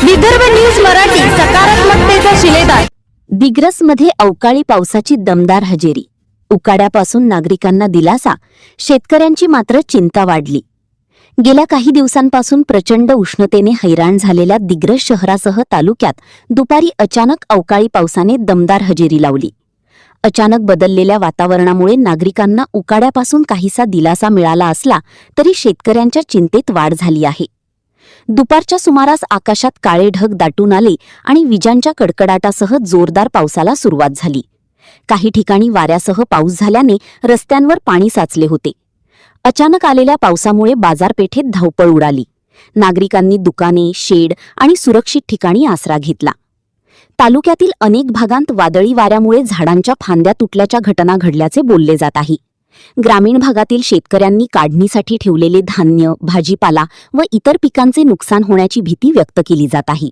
Vidarbha news Marathi, सकारात्मकतेचा शिलेदार। दिग्रसमध्ये अवकाळी पावसाची दमदार हजेरी, उकाड्यापासून नागरिकांना दिलासा, शेतकऱ्यांची मात्र चिंता वाढली। गेल्या काही दिवसांपासून प्रचंड उष्णतेने हैराण झालेल्या दिग्रस शहरासह तालुक्यात दुपारी अचानक अवकाळी पावसाने दमदार हजेरी लावली। अचानक बदललेल्या वातावरणामुळे नागरिकांना उकाड्यापासून काहीसा दिलासा मिळाला असला तरी शेतकऱ्यांच्या चिंतेत वाढ झाली आहे। दुपारच्या सुमारास आकाशात काळे ढग दाटून आले आणि विजांच्या कडकडाटासह जोरदार पावसाला सुरुवात झाली। काही ठिकाणी वाऱ्यासह पाऊस झाल्याने रस्त्यांवर पाणी साचले होते। अचानक आलेल्या पावसामुळे बाजारपेठेत धावपळ उडाली। नागरिकांनी दुकाने, शेड आणि सुरक्षित ठिकाणी आसरा घेतला। तालुक्यातील अनेक भागांत वादळी वाऱ्यामुळे झाडांच्या फांद्या तुटल्याच्या घटना घडल्याचे बोलले जात आहे। ग्रामीण भागातील शेतकऱ्यांनी काढणीसाठी ठेवलेले धान्य, भाजीपाला व इतर पिकांचे नुकसान होण्याची भीती व्यक्त केली जात आहे।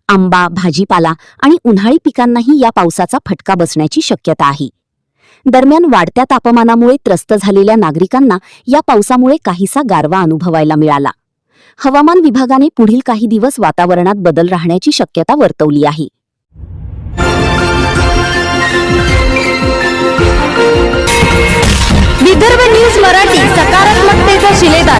आंबा, भाजीपाला आणि उन्हाळी पिकांनाही या पावसाचा फटका बसण्याची शक्यता आहे। दरम्यान वाढत्या तापमानामुळे त्रस्त झालेल्या नागरिकांना या पावसामुळे काहीसा गारवा अनुभवायला मिळाला। हवामान विभागाने पुढील काही दिवस वातावरणात बदल राहण्याची शक्यता वर्तवली आहे। विदर्भ न्यूज मराठी, सकारात्मकतेचा शिलेदार।